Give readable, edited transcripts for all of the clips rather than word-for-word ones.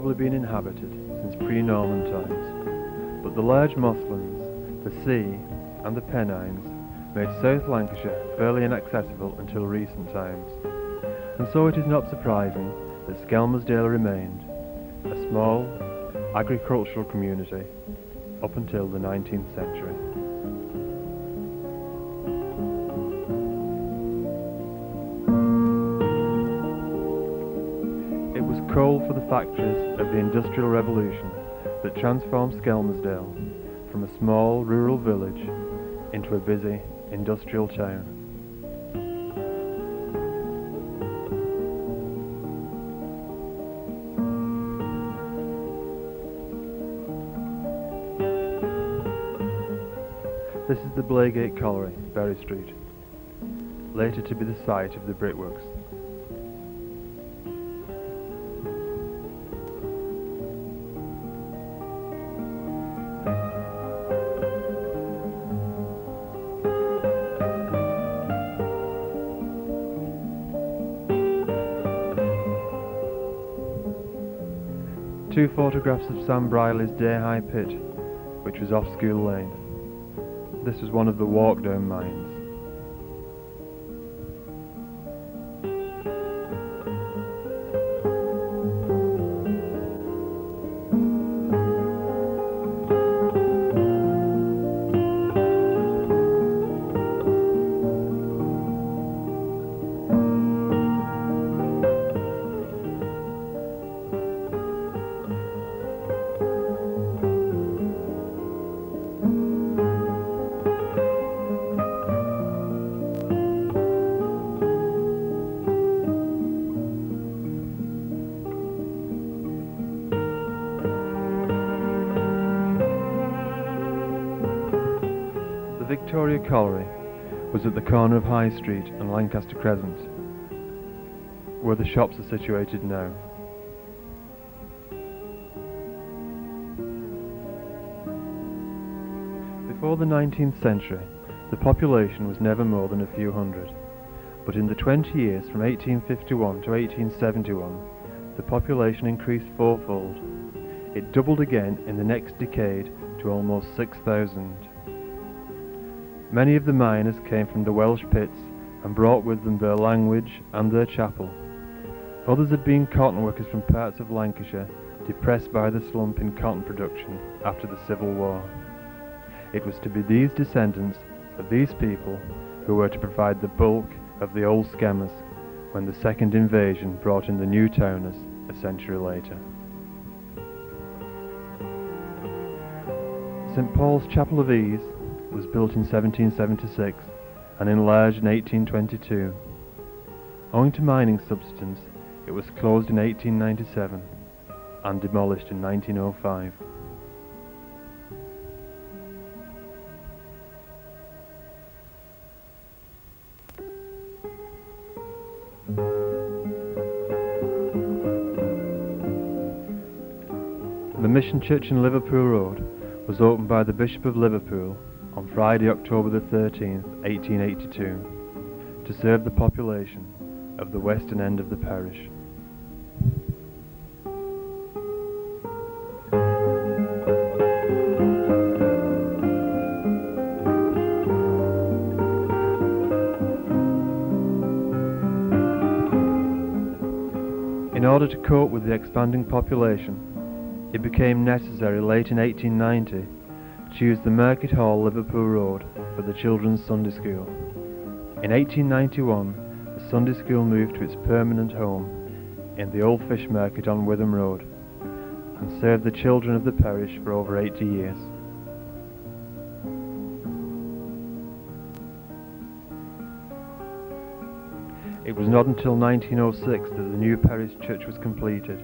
probably been inhabited since pre-Norman times, but the large mosslands, the sea and the Pennines made South Lancashire fairly inaccessible until recent times, and so it is not surprising that Skelmersdale remained a small agricultural community up until the 19th century. It was coal for the factories of the Industrial Revolution that transformed Skelmersdale from a small rural village into a busy industrial town. This is the Blaygate Colliery, Berry Street, later to be the site of the brickworks. Two photographs of Sam Briley's day-high pit, which was off School Lane. This was one of the walk-down mines. The Victoria Colliery was at the corner of High Street and Lancaster Crescent, where the shops are situated now. Before the 19th century, the population was never more than a few hundred, but in the 20 years from 1851 to 1871, the population increased fourfold. It doubled again in the next decade to almost 6,000. Many of the miners came from the Welsh pits and brought with them their language and their chapel. Others had been cotton workers from parts of Lancashire, depressed by the slump in cotton production after the Civil War. It was to be these descendants of these people who were to provide the bulk of the old Skemmers when the second invasion brought in the new towners a century later. St Paul's Chapel of Ease was built in 1776 and enlarged in 1822. Owing to mining subsidence, it was closed in 1897 and demolished in 1905. The Mission Church in Liverpool Road was opened by the Bishop of Liverpool on Friday, October the 13th, 1882, to serve the population of the western end of the parish. In order to cope with the expanding population, it became necessary late in 1890 to use the Market Hall, Liverpool Road for the children's Sunday school. In 1891, the Sunday school moved to its permanent home in the Old Fish Market on Witham Road and served the children of the parish for over 80 years. It was not until 1906 that the new parish church was completed.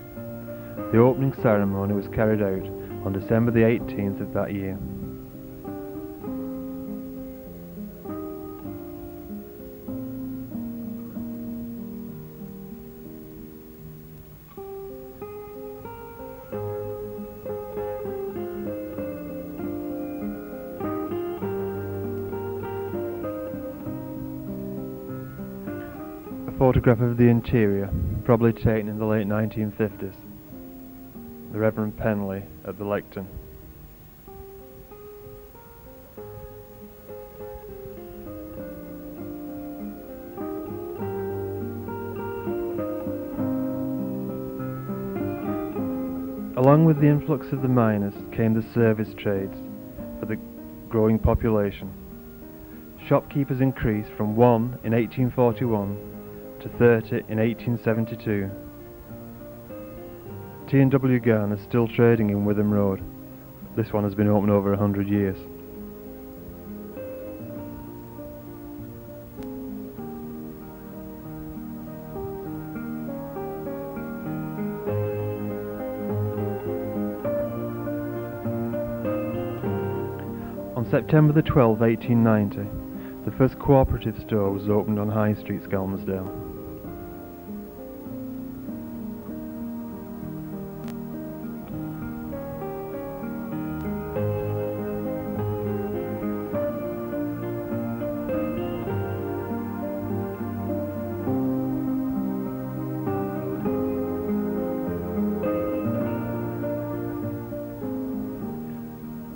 The opening ceremony was carried out on December the 18th of that year. A photograph of the interior, probably taken in the late 1950s. the Reverend Penley at the lectern. Along with the influx of the miners came the service trades for the growing population. Shopkeepers increased from 1 in 1841 to 30 in 1872. T&W Garner's still trading in Witham Road. This one has been open over 100 years. On September the 12th, 1890, the first cooperative store was opened on High Street, Skelmersdale.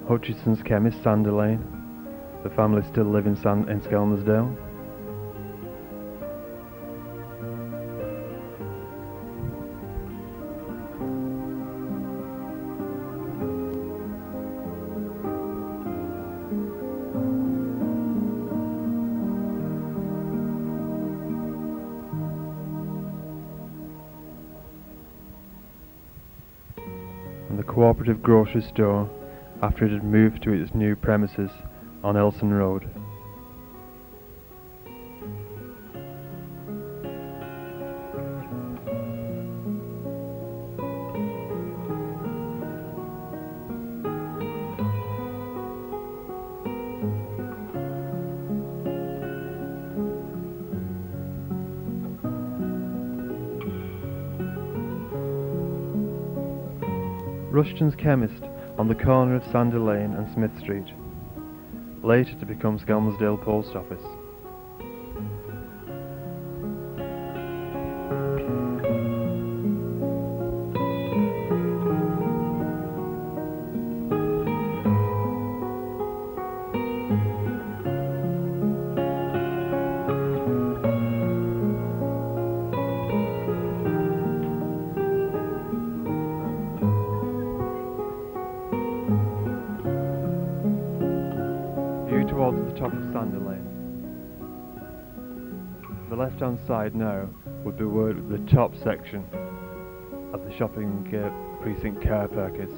Hutchinson's chemist, Sandy Lane. The family still live in Skelmersdale. And the cooperative grocery store after it had moved to its new premises on Elson Road. Rushton's chemist on the corner of Sandy Lane and Smith Street, later to become Skelmersdale Post Office. Towards the top of Sandy Lane. The left-hand side now would be where the top section of the shopping precinct car park is.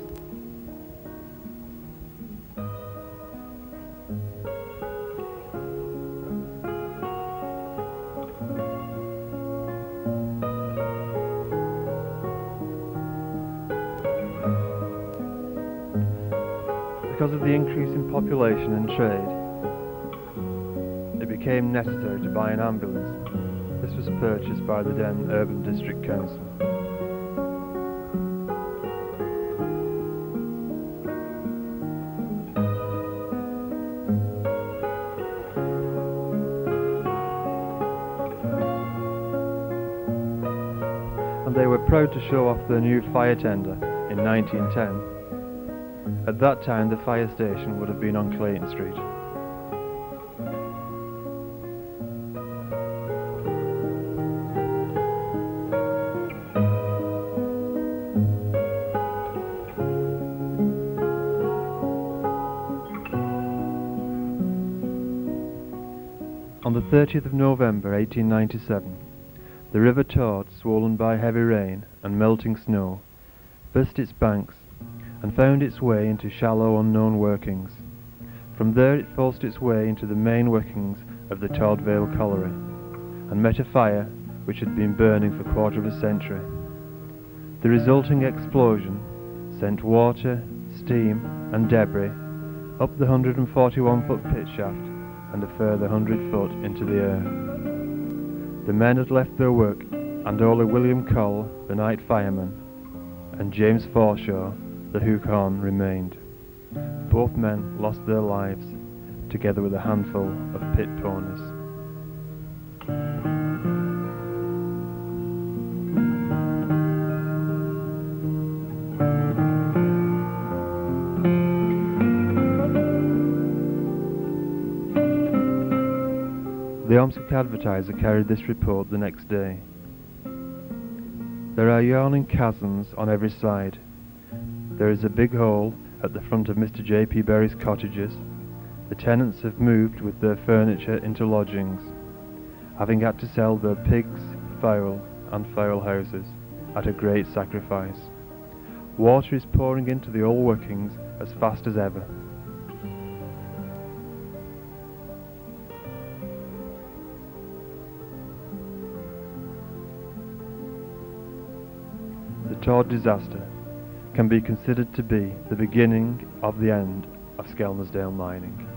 Because of the increase in population and trade, it became necessary to buy an ambulance. This was purchased by the then Urban District Council. And they were proud to show off their new fire tender in 1910. At that time, the fire station would have been on Clayton Street. On the 30th of November 1897, the River Tord, swollen by heavy rain and melting snow, burst its banks and found its way into shallow unknown workings. From there it forced its way into the main workings of the Tord Vale Colliery and met a fire which had been burning for a quarter of a century. The resulting explosion sent water, steam and debris up the 141-foot pit shaft and a further 100 foot into the air. The men had left their work, and only William Cole, the night fireman, and James Forshaw, the hook-horn, remained. Both men lost their lives, together with a handful of pit ponies. The Ormskirk Advertiser carried this report the next day. There are yawning chasms on every side. There is a big hole at the front of Mr. J.P. Berry's cottages. The tenants have moved with their furniture into lodgings, having had to sell their pigs, fowl and fowl houses at a great sacrifice. Water is pouring into the old workings as fast as ever. The Tord disaster can be considered to be the beginning of the end of Skelmersdale mining.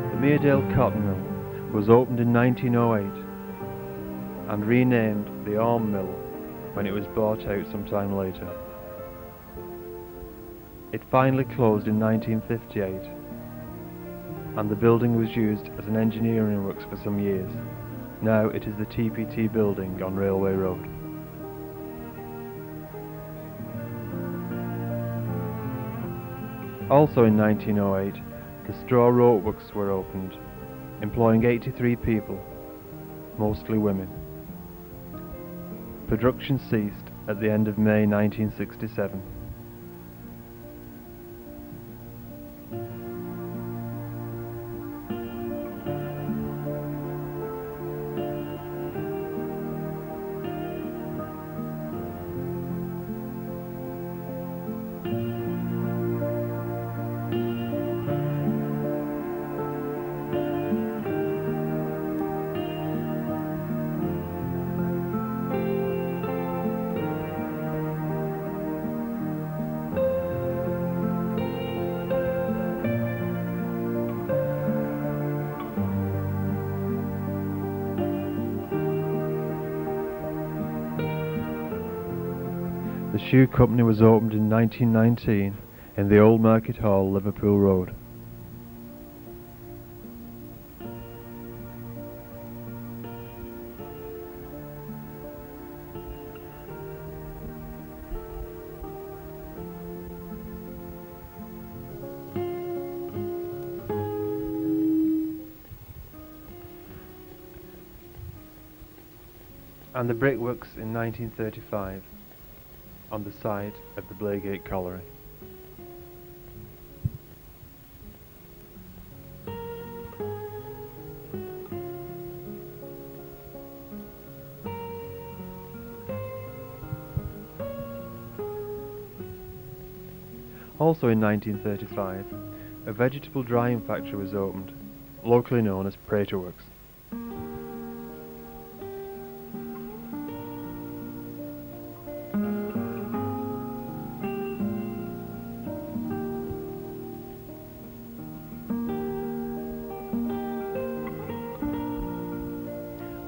The Meredale Cotton Mill was opened in 1908 and renamed the Orm Mill when it was bought out some time later. It finally closed in 1958 and the building was used as an engineering works for some years. Now it is the TPT building on Railway Road. Also in 1908, the straw rope works were opened, employing 83 people, mostly women. Production ceased at the end of May 1967. The Shoe Company was opened in 1919 in the Old Market Hall, Liverpool Road. And the brickworks in 1935 on the site of the Blaygate Colliery. Also in 1935, a vegetable drying factory was opened, locally known as Prater Works.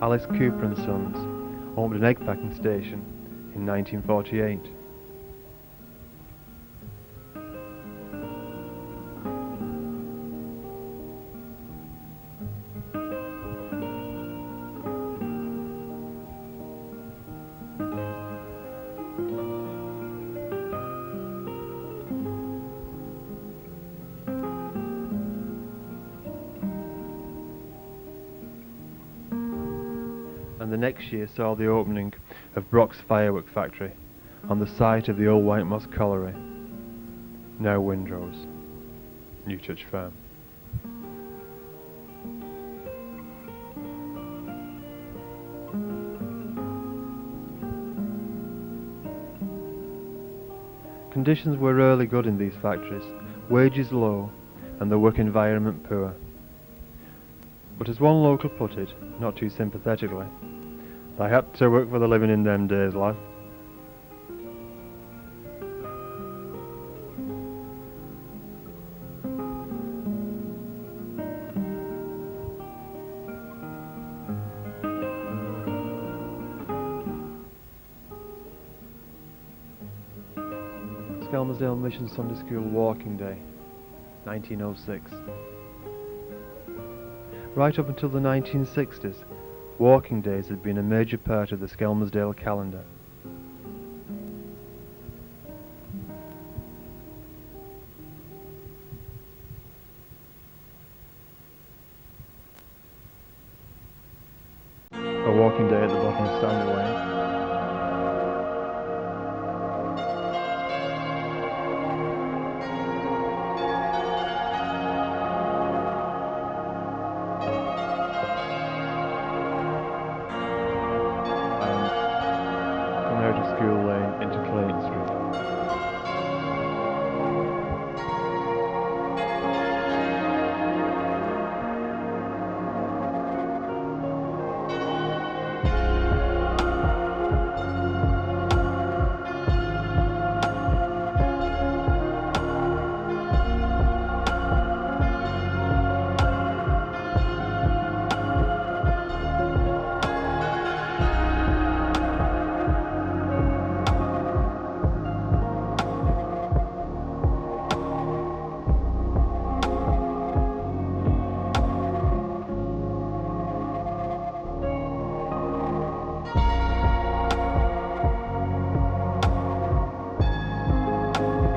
Alice Cooper and Sons opened an egg packing station in 1948. And the next year saw the opening of Brock's Firework Factory on the site of the old White Moss Colliery, now Windrose, Newchurch Farm. Conditions were rarely good in these factories, wages low and the work environment poor. But as one local put it, not too sympathetically, "They had to work for the living in them days, lad." Skelmersdale Mission Sunday School Walking Day, 1906. Right up until the 1960s, walking days had been a major part of the Skelmersdale calendar. A walking day at the bottom of Sandy Lane. And from there to School Lane into Clayton Street.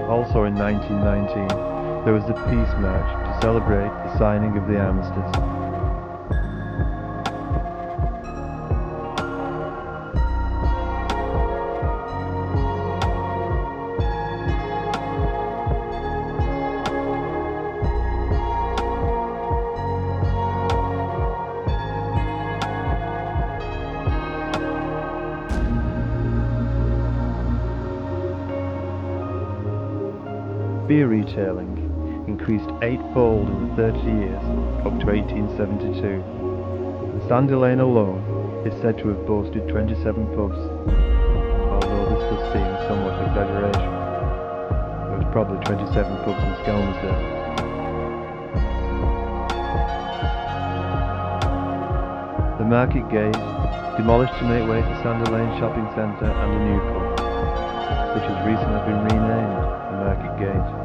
Also in 1919, there was the Peace March to celebrate the signing of the armistice. Beer retailing increased eightfold in the 30 years up to 1872. The Sandy Lane alone is said to have boasted 27 pubs, although this does seem somewhat exaggeration. There was probably 27 pubs in Skelmersdale. The Market Gate, demolished to make way for Sandy Lane Shopping Centre and a new pub, which has recently been renamed the Market Gate.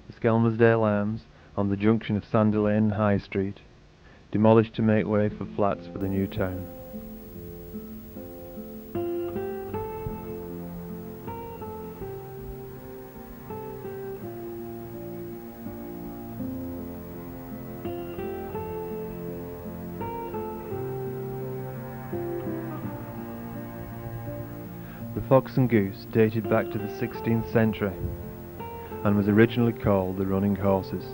The Skelmersdale Arms on the junction of Sandy Lane and High Street, demolished to make way for flats for the new town. The Fox and Goose dated back to the 16th century and was originally called the Running Horses.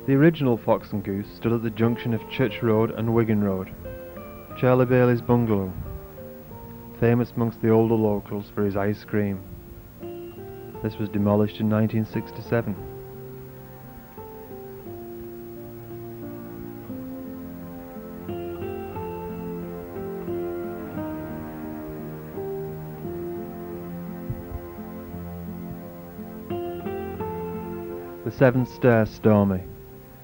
The original Fox and Goose stood at the junction of Church Road and Wigan Road, Charlie Bailey's bungalow, famous amongst the older locals for his ice cream. This was demolished in 1967. The Seven Star Stormy,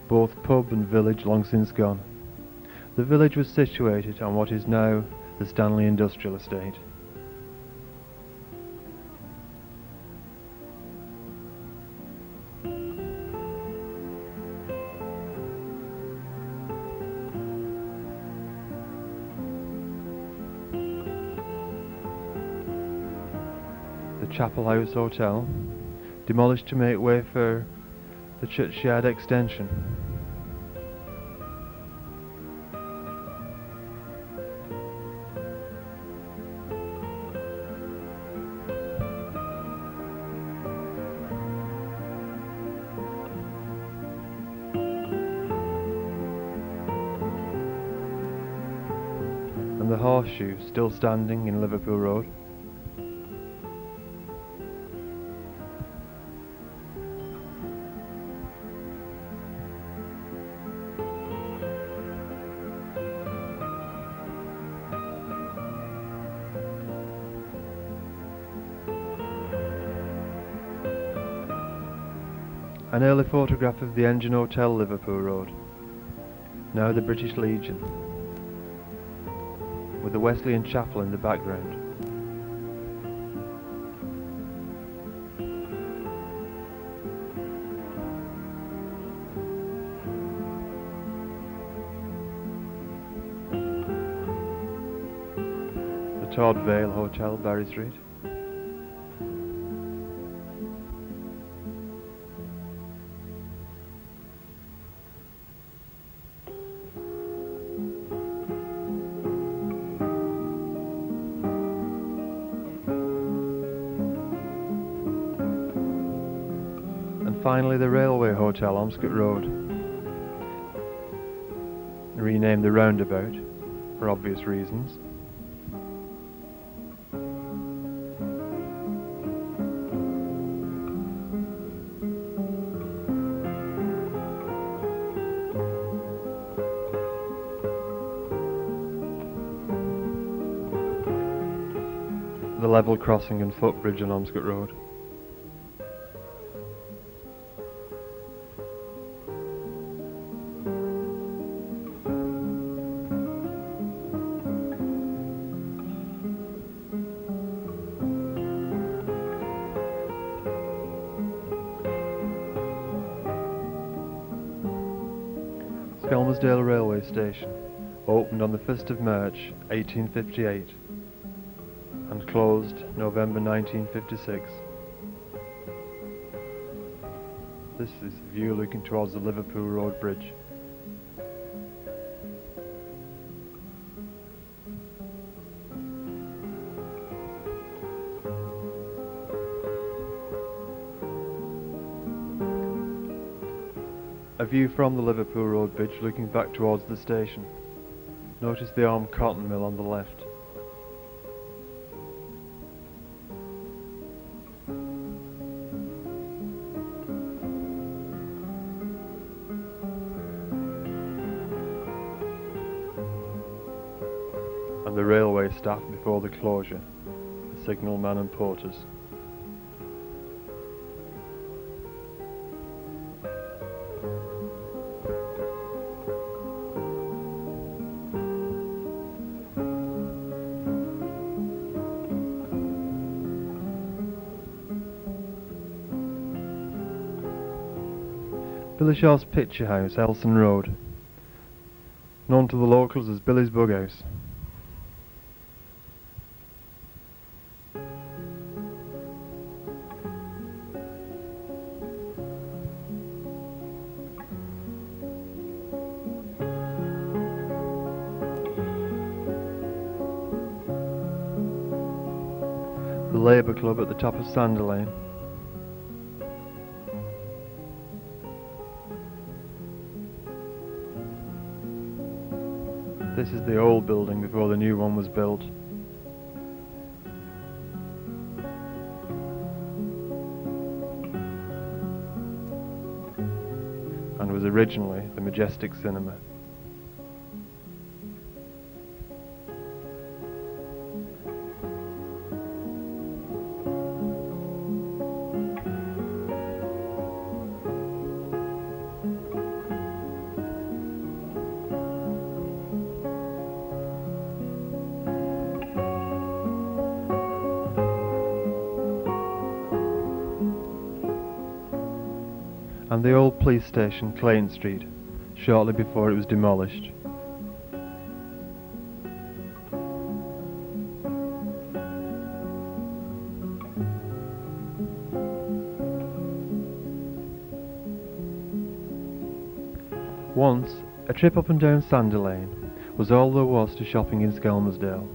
both pub and village long since gone. The village was situated on what is now the Stanley Industrial Estate. The Chapel House Hotel, demolished to make way for the churchyard extension. the horseshoe still standing in Liverpool Road. An early photograph of the Engine Hotel, Liverpool Road, now the British Legion, with the Wesleyan Chapel in the background. The Todd Vale Hotel, Barry Street. Finally, the Railway Hotel, Ormskirk Road, renamed the Roundabout for obvious reasons. The level crossing and footbridge on Ormskirk Road. Skelmersdale Railway Station, opened on the 1st of March 1858 and closed November 1956. This is the view looking towards the Liverpool Road Bridge. A view from the Liverpool Road Bridge looking back towards the station. Notice the Orme cotton mill on the left. And the railway staff before the closure, the signalman and porters. Billy Shaw's Picture House, Elson Road, known to the locals as Billy's Bug House. The Labour Club at the top of Sandy Lane. This is the old building before the new one was built. And was originally the Majestic Cinema. And the old police station, Clayton Street, shortly before it was demolished. Once, a trip up and down Sandy Lane was all there was to shopping in Skelmersdale.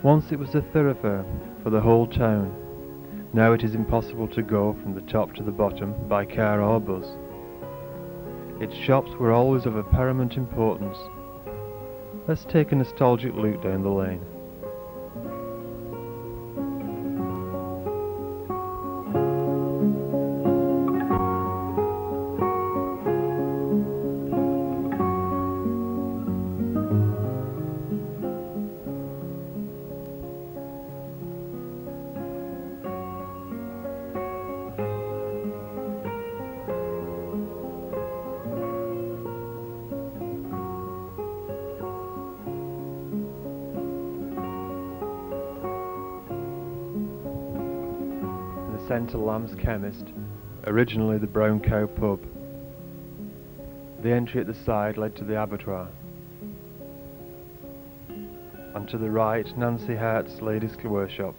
Once it was a thoroughfare for the whole town. Now it is impossible to go from the top to the bottom by car or bus. Its shops were always of a paramount importance. Let's take a nostalgic look down the lane. Centre Lamb's Chemist, originally the Brown Cow pub. The entry at the side led to the abattoir. And to the right, Nancy Hart's ladies' workshop.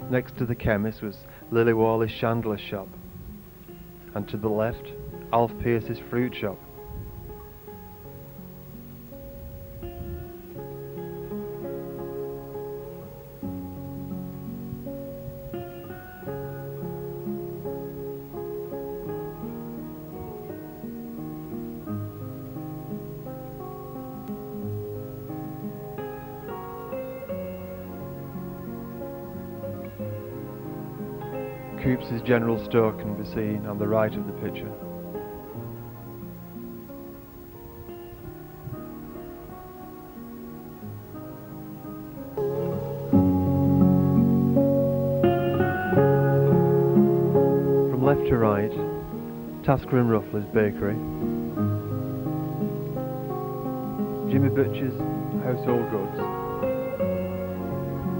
Next to the chemist was Lily Worley's chandler's shop, and to the left, Alf Pierce's fruit shop. Coops's general store can be seen on the right of the picture. From left to right, Tasker and Ruffler's bakery, Jimmy Butcher's household goods,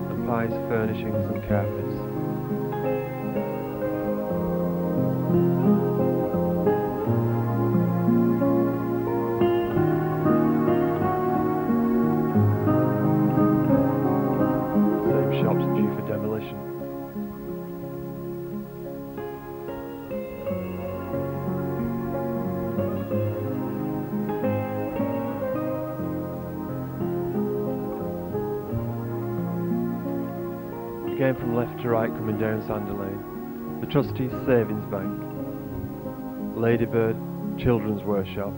and Pye's furnishings and carpets. Shops due for demolition. Again from left to right coming down Sandy Lane, the Trustees Savings Bank, Ladybird Children's Workshop,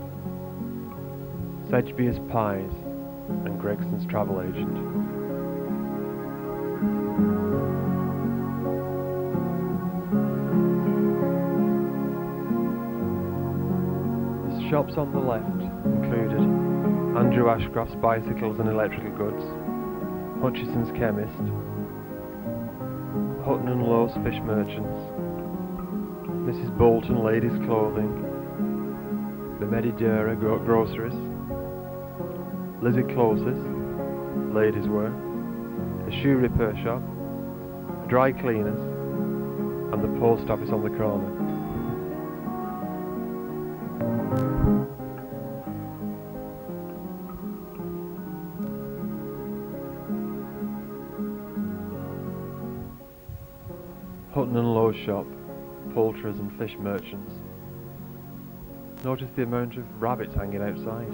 Sedgebeer's Pies and Gregson's Travel Agent. The shops on the left included Andrew Ashcroft's Bicycles and Electrical Goods, Hutchison's Chemist, Hutton and Lowe's Fish Merchants, Mrs. Bolton Ladies' Clothing, the Medidura Groceries, Lizzie Close's Ladies' Wear, a shoe repair shop, a dry cleaners, and the post office on the corner. Hutton and Lowe's shop, poulterers and fish merchants. Notice the amount of rabbits hanging outside.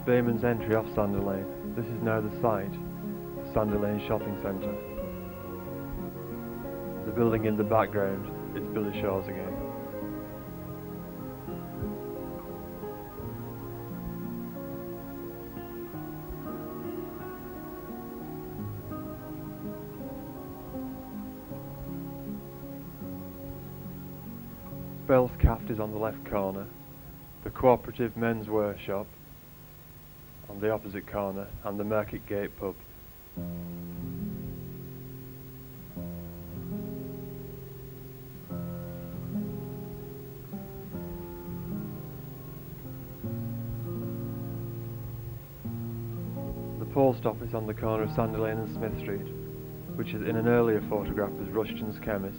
Bayman's entry off Sandy Lane. This is now the site, the Sandy Lane Shopping Centre. The building in the background is Billy Shaw's again. Bell's Caft is on the left corner, the Cooperative Men's Workshop on the opposite corner, and the Market Gate pub. The post office on the corner of Sandy Lane and Smith Street, which in an earlier photograph was Rushton's chemist,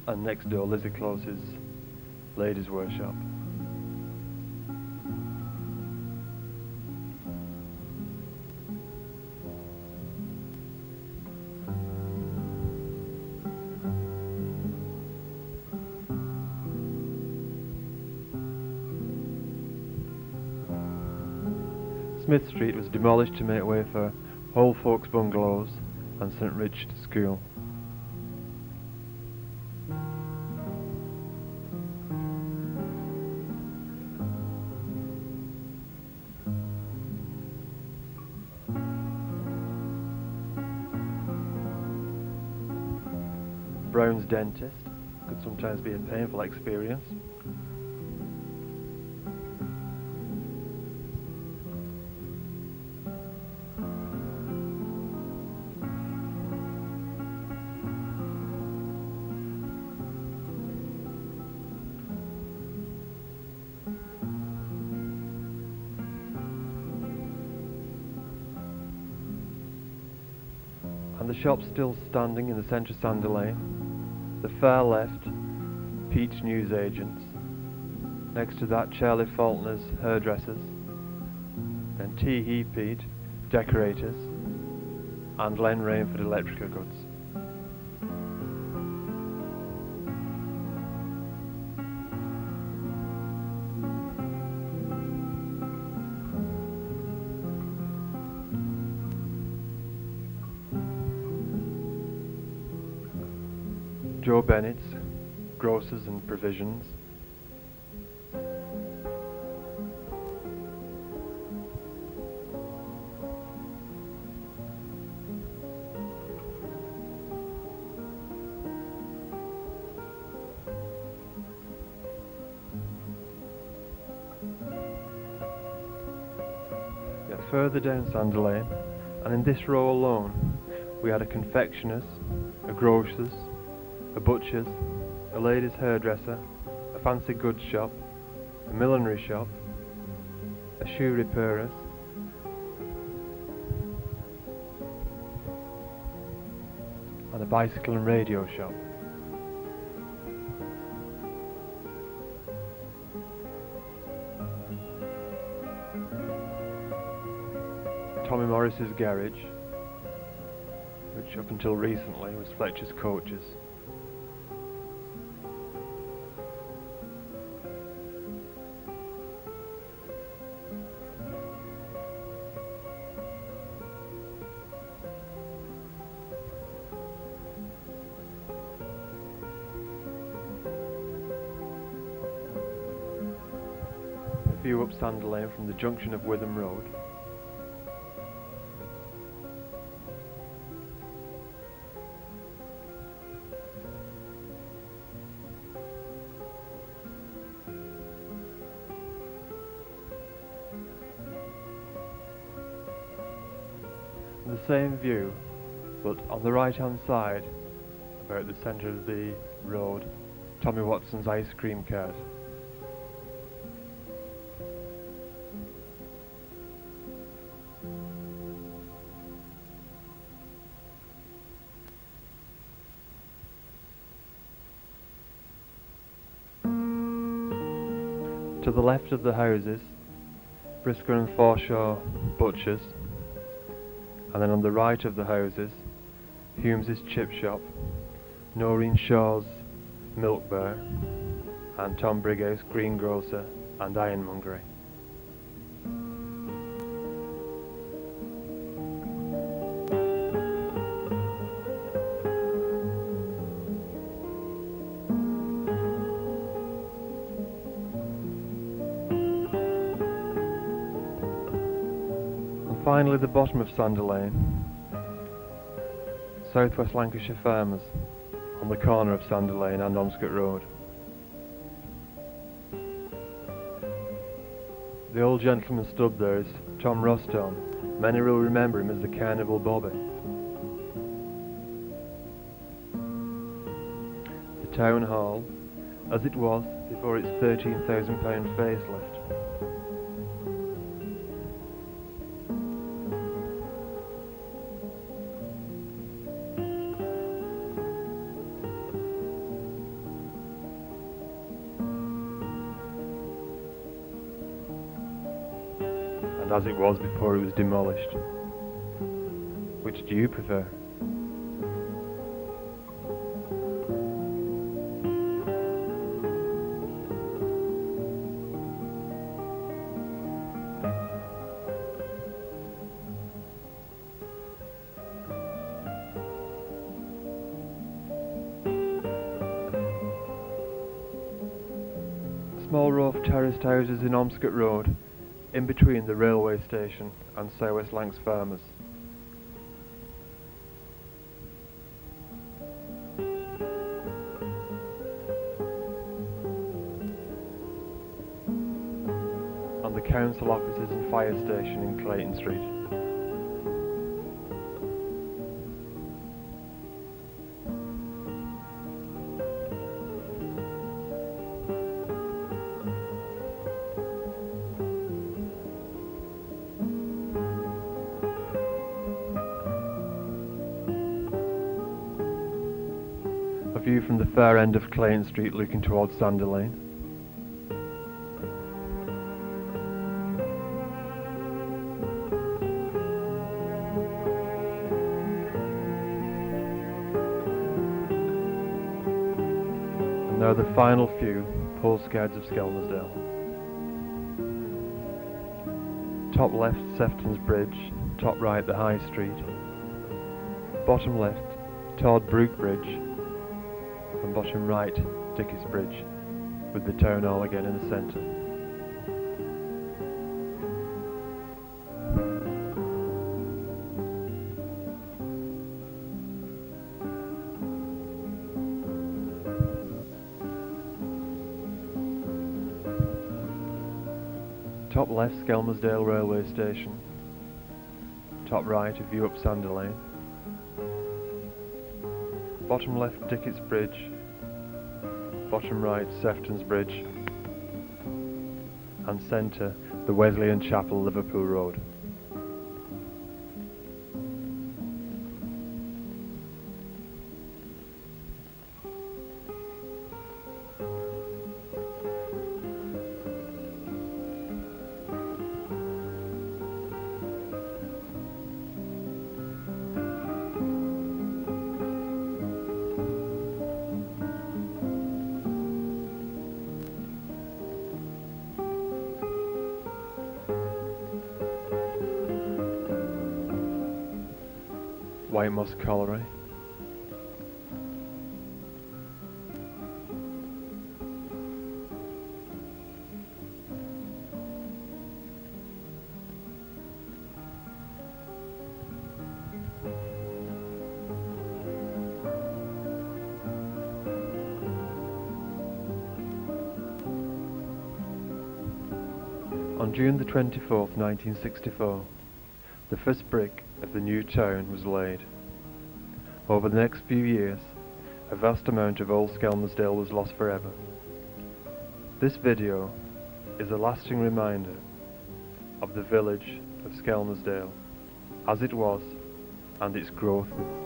and next door Lizzie Close's ladies' workshop. Smith Street was demolished to make way for Old Folks Bungalows and St Richard's School. Brown's dentist could sometimes be a painful experience. And the shop still standing in the centre of Sandy Lane. The far left, Peach Newsagents. Next to that, Charlie Faulkner's Hairdressers. Then T. Heapede, Decorators. And Len Rainford Electrical Goods. Joe Bennett's, Grocers and Provisions. Further down Sandy Lane, and in this row alone, we had a confectioner's, a grocer's, a butcher's, a lady's hairdresser, a fancy goods shop, a millinery shop, a shoe repairer's, and a bicycle and radio shop. Tommy Morris's garage, which up until recently was Fletcher's Coaches. A view up Sandy Lane from the junction of Witham Road. The same view, but on the right hand side, about the centre of the road, Tommy Watson's ice cream cart. To the left of the houses, Brisker and Forshaw Butchers, and then on the right of the houses, Hume's Chip Shop, Noreen Shaw's Milk Bar, and Tom Brighouse Greengrocer and Ironmongery. Finally, the bottom of Sandy Lane, South West Lancashire Farmers, on the corner of Sandy Lane and Ormscott Road. The old gentleman stood there is Tom Rostone. Many will remember him as the Carnival Bobby. The Town Hall, as it was before its £13,000 facelift. and as it was before it was demolished. Which do you prefer? Small row of terraced houses in Ormscott Road, in between the railway station and South West Lancs Farmers. And the council offices and fire station in Clayton Street. A view from the far end of Clayton Street looking towards Sandy Lane. And now the final few postcards of Skelmersdale. Top left, Sefton's Bridge. Top right, the High Street. Bottom left, Tord Brook Bridge. And bottom right, Dickie's Bridge, with the town hall again in the centre. Top left, Skelmersdale railway station. Top right, a view up Sandy Lane. Bottom left, Dickie's Bridge. Bottom right, Sefton's Bridge. And centre, the Wesleyan Chapel, Liverpool Road. White Moss Colliery. On June the 24th, 1964, the first brick of the new town was laid. Over the next few years, a vast amount of old Skelmersdale was lost forever. This video is a lasting reminder of the village of Skelmersdale as it was and its growth with